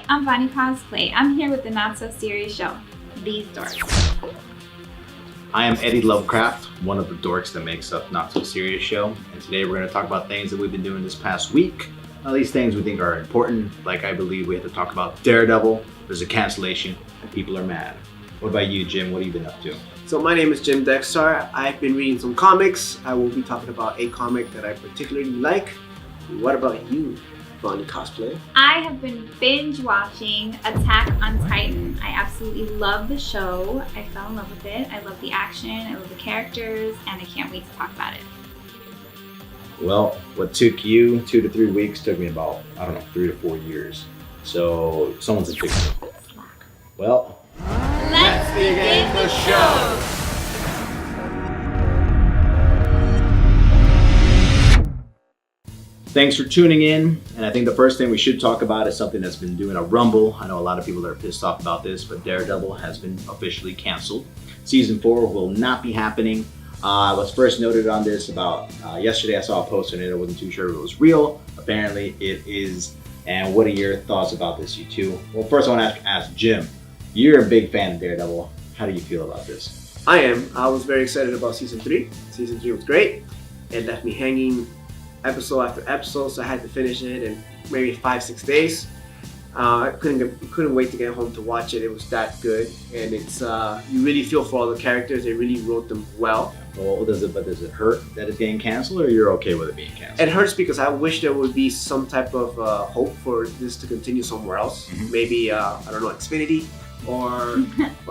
Hi, I'm Vonnie Cosplay. I'm here with the Not So Serious Show, These Dorks. I am Eddie Lovecraft, one of the dorks that makes up Not So Serious Show, and today we're going to talk about things that we've been doing this past week. Now, these things we think are important, like I believe we have to talk about Daredevil, there's a cancellation, and people are mad. What about you, Jim? What have you been up to? So my name is Jim Dex Star. I've been reading some comics. I will be talking about a comic that I particularly like. What about you, Vonnie Cosplay? I have been binge watching Attack on Titan. I absolutely love the show. I fell in love with it. I love the action, I love the characters, and I can't wait to talk about it. Well, what took you 2 to 3 weeks took me about, 3 to 4 years. So someone's a chicken. Well, Let's begin the show! thanks for tuning in, and I think the first thing we should talk about is something that's been doing a rumble. I know a lot of people are pissed off about this, but Daredevil has been officially canceled. Season 4 will not be happening. I was first noted on this about yesterday. I saw a post on it. I wasn't too sure if it was real. Apparently it is. And what are your thoughts about this, you two? Well, first I want to ask Jim. You're a big fan of Daredevil. How do you feel about this? I am. I was very excited about Season 3. Season 3 was great. It left me hanging episode after episode, so I had to finish it in maybe 5-6 days. I couldn't wait to get home to watch it. It was that good, and it's you really feel for all the characters. They really wrote them well. Well, does it hurt that it's getting canceled, or you're okay with it being canceled? It hurts because I wish there would be some type of hope for this to continue somewhere else. Mm-hmm. Maybe Xfinity, or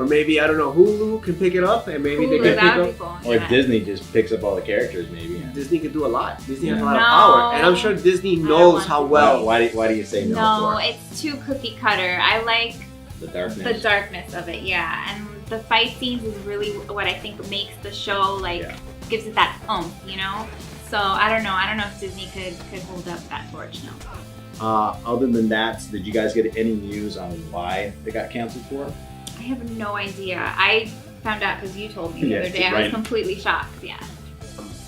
maybe Hulu can pick it up, and maybe they can pick up. Or if Disney just picks up all the characters, maybe. Yeah. Disney could do a lot. Disney has a lot of power, and I'm sure Disney knows how well. Why do you say no? No, it's too cookie cutter. I like the darkness. The darkness of it, yeah. And the fight scenes is really what I think makes the show gives it that oomph, you know. So I don't know if Disney could hold up that torch. No. Other than that, did you guys get any news on why they got canceled for? I have no idea. I found out because you told me the other day. Right. I was completely shocked. Yeah.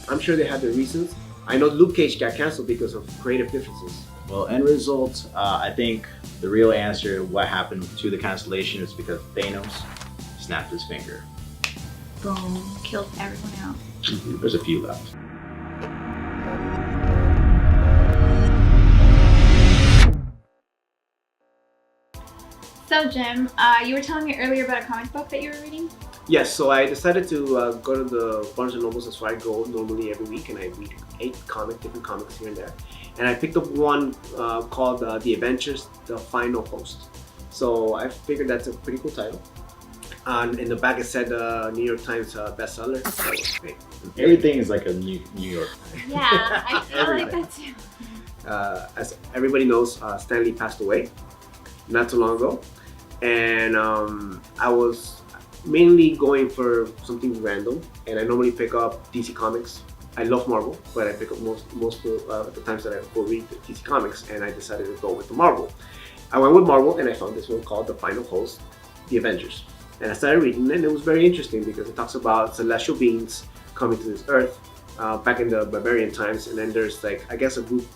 I'm sure they had their reasons. I know Luke Cage got canceled because of creative differences. Well, end result, I think the real answer what happened to the cancellation is because Thanos snapped his finger. Boom. Killed everyone else. There's a few left. So Jim, you were telling me earlier about a comic book that you were reading? Yes, so I decided to go to the Barnes & Nobles. That's where I go normally every week, and I read 8 different comics here and there. And I picked up one called The Avengers, The Final Host. So I figured that's a pretty cool title. In the back it said New York Times bestseller. So, hey. Everything is like a New York. Yeah, I like that too. As everybody knows, Stan Lee passed away not too long ago. And I was mainly going for something random, and I normally pick up DC Comics. I love Marvel, but I pick up most of the times that I go read the DC Comics, and I decided to go with the Marvel. I went with Marvel, and I found this one called The Final Host, The Avengers. And I started reading it, and it was very interesting because it talks about celestial beings coming to this earth back in the barbarian times, and then there's a group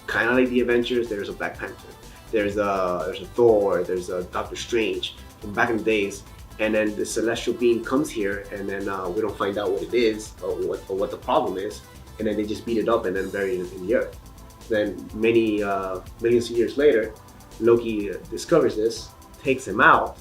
kind of like the Avengers. There's a Black Panther, there's a Thor, there's a Doctor Strange from back in the days, and then the celestial being comes here, and then we don't find out what it is or what the problem is, and then they just beat it up and then bury it in the earth. Then millions of years later, Loki discovers this, takes him out,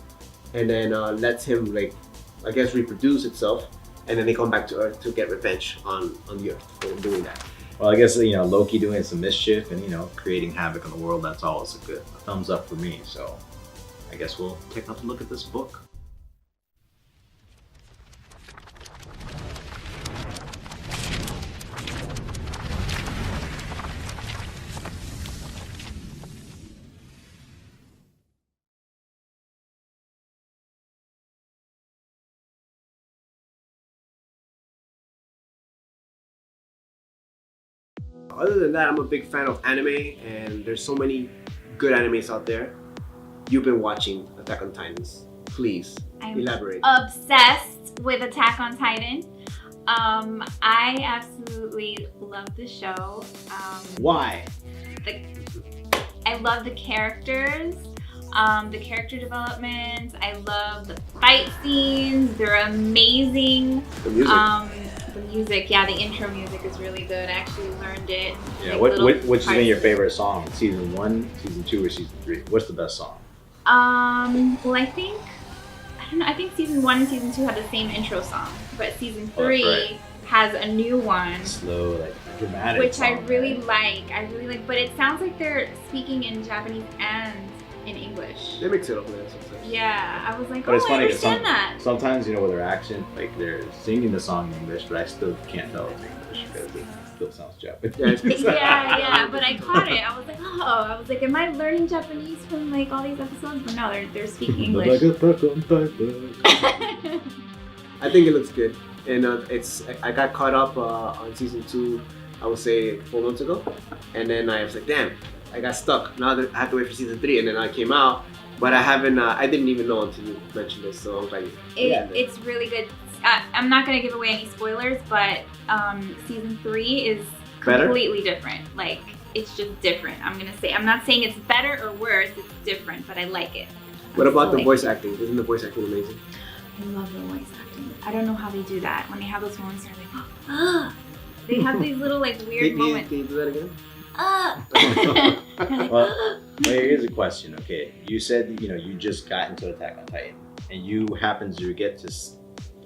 and then lets him reproduce itself, and then they come back to Earth to get revenge on the Earth for doing that. Well, I guess Loki doing some mischief and creating havoc in the world. That's always a thumbs up for me. So I guess we'll take another look at this book. Other than that, I'm a big fan of anime, and there's so many good animes out there. You've been watching Attack on Titans. Please elaborate. Obsessed with Attack on Titan. I absolutely love the show. Why? I love the characters. The character development. I love the fight scenes. They're amazing. The music. The music, yeah, the intro music is really good. I actually learned it. Yeah, like, which has been your favorite song? Season 1, Season 2, or Season 3? What's the best song? Well, I don't know. I think Season 1 and Season 2 have the same intro song, but Season 3 right. has a new one. Slow, like dramatic. Which song, I really right? like. But it sounds like they're speaking in Japanese and in English. They mix it up there sometimes. Yeah, I was like, But it's I funny because understand that. sometimes, with their accent, like they're singing the song in English, but I still can't tell it's English because it still sounds Japanese. Yeah, but I caught it. I was like, am I learning Japanese from like all these episodes? But no, they're speaking English. I think it looks good, and I got caught up on Season 2, I would say 4 months ago, and then I was like, damn, I got stuck. Now I have to wait for Season 3, and then I came out, but I didn't even know until you mentioned this, so I'm glad you. It's really good. I'm not gonna give away any spoilers, but Season 3 is completely different. Like, it's just different. I'm not saying it's better or worse. It's different, but I like it. What about the voice acting? Isn't the voice acting amazing? I love the voice acting. I don't know how they do that. When they have those moments, they're like, ah. They have these little like weird moments. Can you do that again? Well, here's a question. Okay, you said you just got into Attack on Titan, and you happen to get to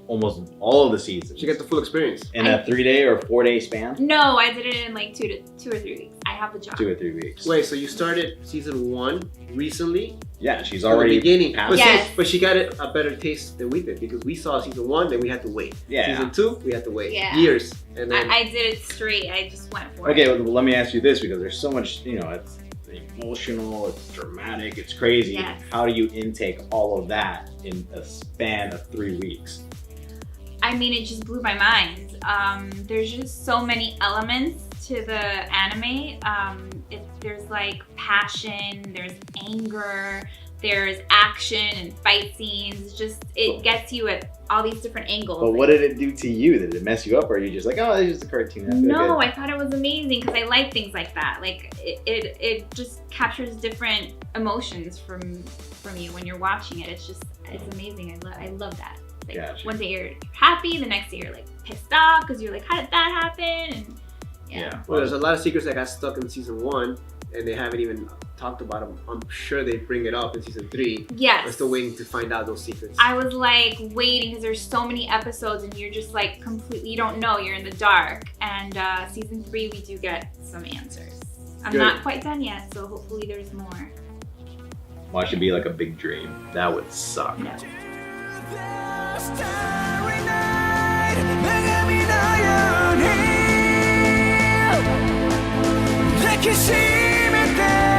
almost all of the seasons. She got the full experience in a 3-day or 4-day span. No, I did it in like 2 or 3 weeks. I have the job. 2 or 3 weeks. Wait, so you started Season 1 recently? Yeah, she's already beginning. past Yes. But she got it a better taste than we did because we saw Season 1, then we had to wait. Yeah. Season 2, we had to wait Yeah. years, and then I did it straight. I just went for Okay, it. well, let me ask you this, because there's so much, it's emotional, it's dramatic, it's crazy. Yes. How do you intake all of that in a span of 3 weeks? I mean, it just blew my mind. There's just so many elements to the anime. There's like passion, there's anger, there's action and fight scenes. It gets you at all these different angles. But what did it do to you? Did it mess you up, or are you just like, oh, it's just a cartoon? I feel No, good? I thought it was amazing because I like things like that. Like it just captures different emotions from you when you're watching it. It's amazing. I love that. Like, Gotcha. one day you're happy, the next day you're like pissed off because you're like, how did that happen? And Yeah. well, there's a lot of secrets that got stuck in Season 1, and they haven't even talked about them. I'm sure they bring it up in Season 3. Yes. We're still waiting to find out those secrets. I was like waiting because there's so many episodes and you're just like completely, you don't know, you're in the dark. And Season 3 we do get some answers. I'm Good. not quite done yet, so hopefully there's more. Watch it be like a big dream. That would suck. No. Starry night, 女神のように抱きしめて